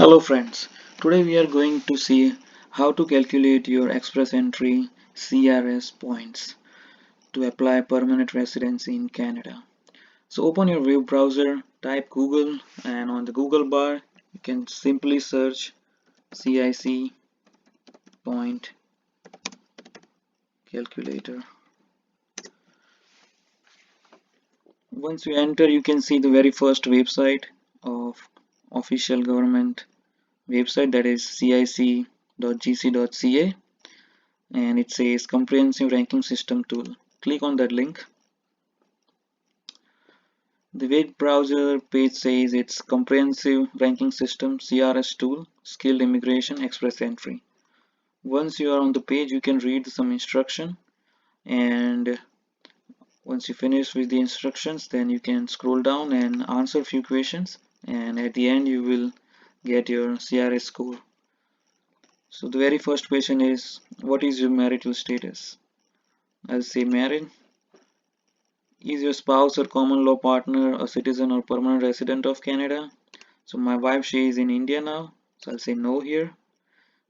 Hello friends, today we are going to see how to calculate your express entry CRS points to apply permanent residency in Canada. So open your web browser, type Google, and on the Google bar you can simply search CIC point calculator. Once you enter, you can see the very first website of official government website, that is cic.gc.ca, and it says comprehensive ranking system tool. Click on that link. The web browser page says it's comprehensive ranking system CRS tool, skilled immigration express entry. Once you are on the page, you can read some instruction, and once you finish with the instructions, then you can scroll down and answer a few questions, and at the end you will get your CRS score. So the very first question is, what is your marital status? I'll say married. Is your spouse or common law partner a citizen or permanent resident of Canada? So my wife, she is in India now, so I'll say no here.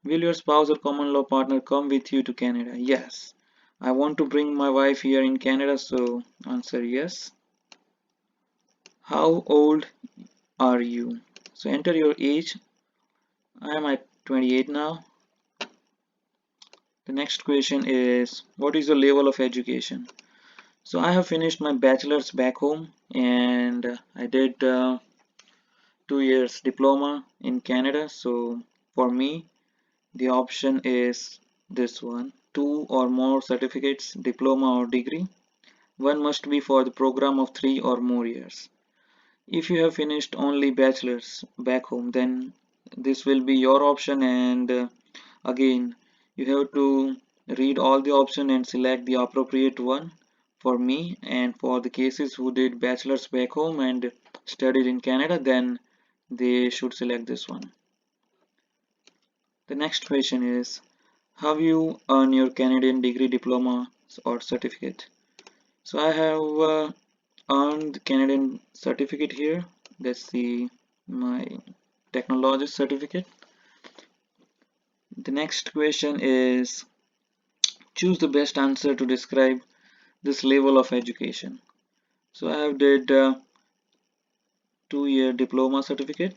Will your spouse or common law partner come with you to Canada? Yes. I want to bring my wife here in Canada, so answer yes. How old are you? So enter your age. I am at 28 now. The next question is, what is your level of education? So I have finished my bachelor's back home, and I did 2 years diploma in Canada. So for me, the option is this one: two or more certificates, diploma or degree. One must be for the program of 3 or more years. If you have finished only bachelor's back home, then this will be your option, and again you have to read all the option and select the appropriate one. For me, and for the cases who did bachelor's back home and studied in Canada, then they should select this one. The next question is, how you earn your Canadian degree, diploma or certificate? So I have earned the Canadian certificate here. That's the my technologist certificate. The next question is, choose the best answer to describe this level of education. So I have did 2 year diploma certificate.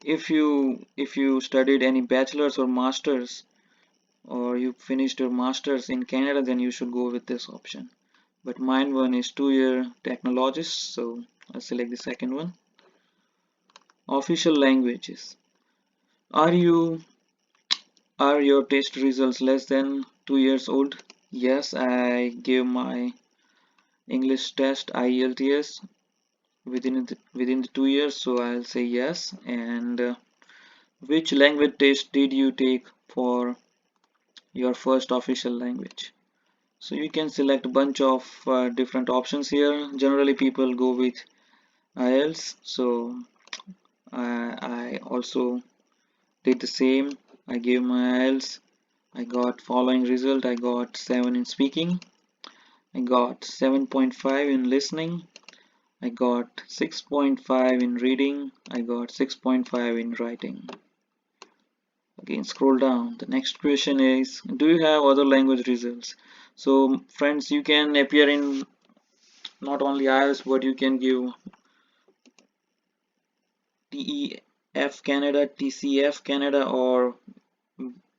If you studied any bachelor's or master's, or you finished your master's in Canada, then you should go with this option. But mine one is 2 year technologist, so I'll select the second one. Official languages. Are you are your test results less than 2 years old? Yes, I gave my English test IELTS within the 2 years, so I'll say yes. And which language test did you take for your first official language? So you can select a bunch of different options here. Generally, people go with IELTS, so I also did the same. I gave my IELTS. I got following result. I got 7 in speaking. I got 7.5 in listening. I got 6.5 in reading. I got 6.5 in writing. Again, scroll down. The next question is, do you have other language results? So friends, you can appear in not only IELTS, but you can give TEF Canada, TCF Canada, or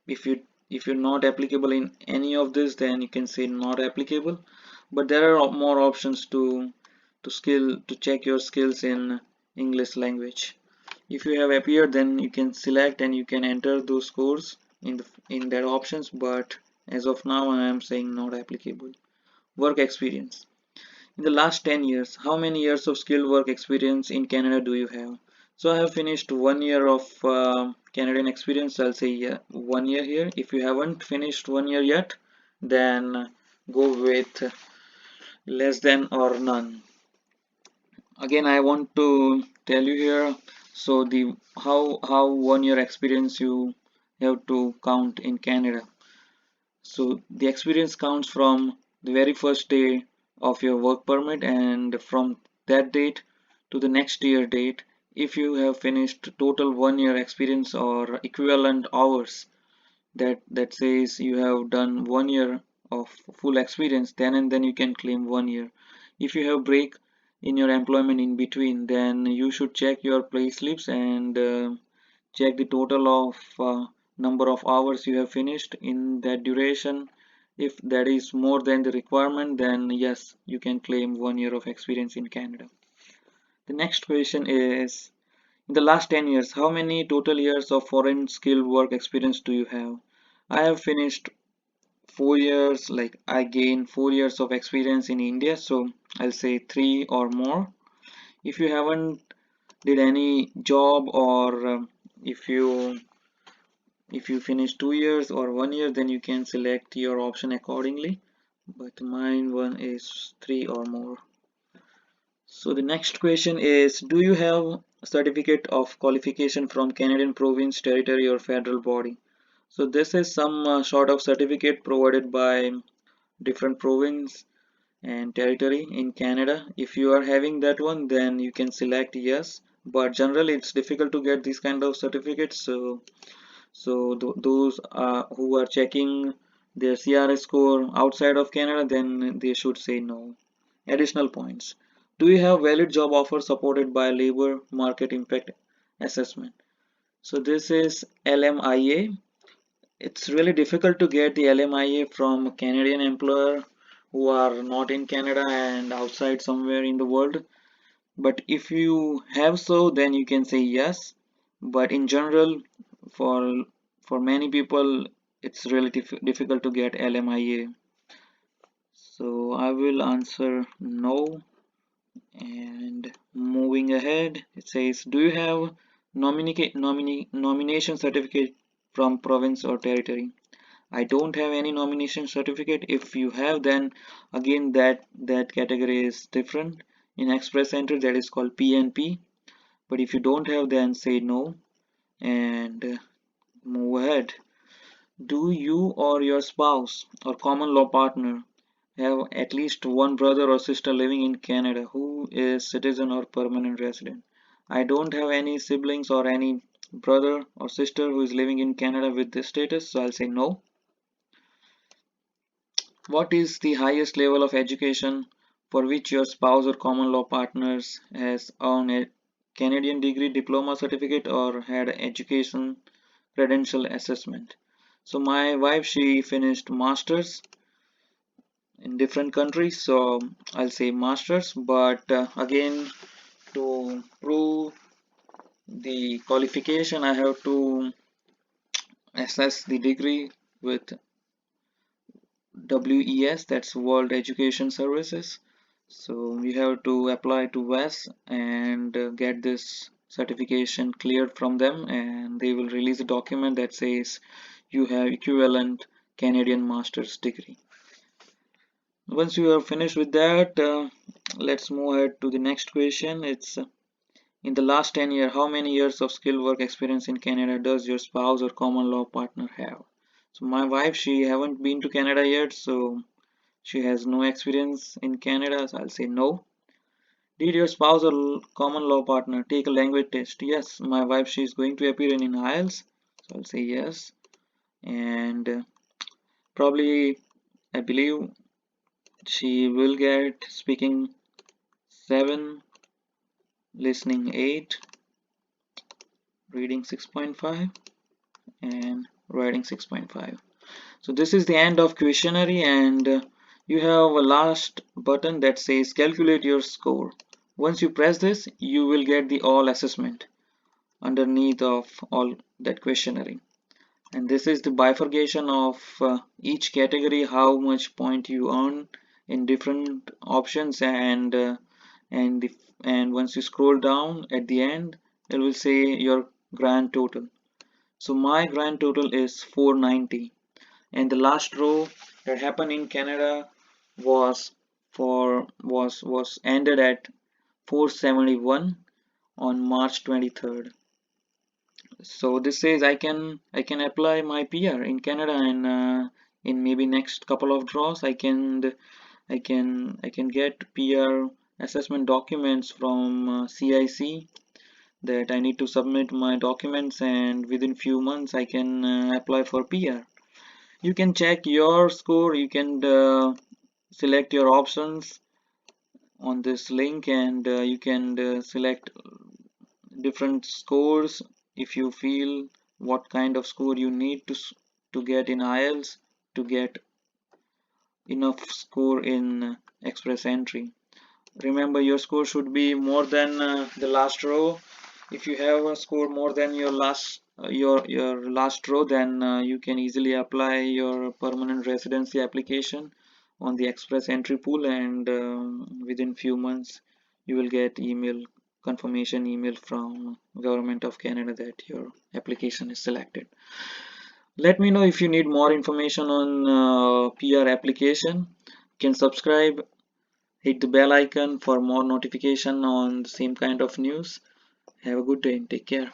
if you're not applicable in any of this, then you can say not applicable. But there are more options to check your skills in English language. If you have appeared, then you can select and you can enter those scores in their options, but as of now I am saying not applicable. Work experience. In the last 10 years, how many years of skilled work experience in Canada do you have? So I have finished 1 year of Canadian experience. I'll say yeah, 1 year here. If you haven't finished 1 year yet, then go with less than or none. Again, I want to tell you here, so the how 1 year experience you have to count in Canada. So the experience counts from the very first day of your work permit, and from that date to the next year date, if you have finished total 1 year experience or equivalent hours, that says you have done 1 year of full experience, then and then you can claim 1 year. If you have break in your employment in between, then you should check your pay slips and check the total of number of hours you have finished in that duration. If that is more than the requirement, then yes, you can claim 1 year of experience in Canada. The next question is, in the last 10 years, how many total years of foreign skilled work experience do you have? I have finished 4 years, like I gained 4 years of experience in India, so I'll say three or more. If you haven't did any job, or if you finish 2 years or 1 year, then you can select your option accordingly. But mine one is three or more. So the next question is, do you have a certificate of qualification from Canadian province, territory, or federal body? So this is some sort of certificate provided by different province and territory in Canada. If you are having that one, then you can select yes. But generally, it's difficult to get this kind of certificates. So those who are checking their CRS score outside of Canada, then they should say no. Additional points. Do you have valid job offer supported by labor market impact assessment? So this is LMIA. It's really difficult to get the LMIA from a Canadian employer who are not in Canada and outside somewhere in the world. But if you have so, then you can say yes. But in general, for for many people, it's really difficult to get LMIA. So I will answer no. And moving ahead, it says, do you have nomination certificate from province or territory? I don't have any nomination certificate. If you have, then again that category is different. In Express Entry, that is called PNP. But if you don't have, then say no and move ahead. Do you or your spouse or common law partner have at least one brother or sister living in Canada who is citizen or permanent resident? I don't have any siblings or any brother or sister who is living in Canada with this status, so I'll say no. What is the highest level of education for which your spouse or common law partners has earned a Canadian degree, diploma, certificate, or had education credential assessment? So my wife, she finished masters in different countries, so I'll say masters. But again, to prove the qualification, I have to assess the degree with WES, that's World Education Services. So we have to apply to WES and get this certification cleared from them, and they will release a document that says you have equivalent Canadian master's degree. Once you are finished with that, let's move ahead to the next question. It's in the last 10 years, how many years of skilled work experience in Canada does your spouse or common law partner have? So my wife, she haven't been to Canada yet, so she has no experience in Canada, so I'll say no. Did your spouse or common law partner take a language test? Yes, my wife, she is going to appear in IELTS, so I'll say yes. And probably, I believe she will get speaking 7, listening 8, reading 6.5, and writing 6.5. So this is the end of questionnaire, and you have a last button that says calculate your score. Once you press this, you will get the all assessment underneath of all that questionnaire. And this is the bifurcation of each category, how much point you earn in different options, and the, and once you scroll down at the end, it will say your grand total. So my grand total is 490, and the last row that happened in Canada was was ended at 471 on March 23rd. So this says I can apply my PR in Canada, and in maybe next couple of draws I can get PR assessment documents from CIC. that I need to submit my documents and within few months I can apply for PR. You can check your score, you can select your options on this link, and you can select different scores if you feel what kind of score you need to get in IELTS to get enough score in express entry. Remember, your score should be more than the last row. If you have a score more than your last row, then you can easily apply your permanent residency application on the express entry pool, and within few months you will get confirmation email from government of Canada that your application is selected. Let me know if you need more information on PR application. You can subscribe, hit the bell icon for more notification on the same kind of news. Have a good day and take care.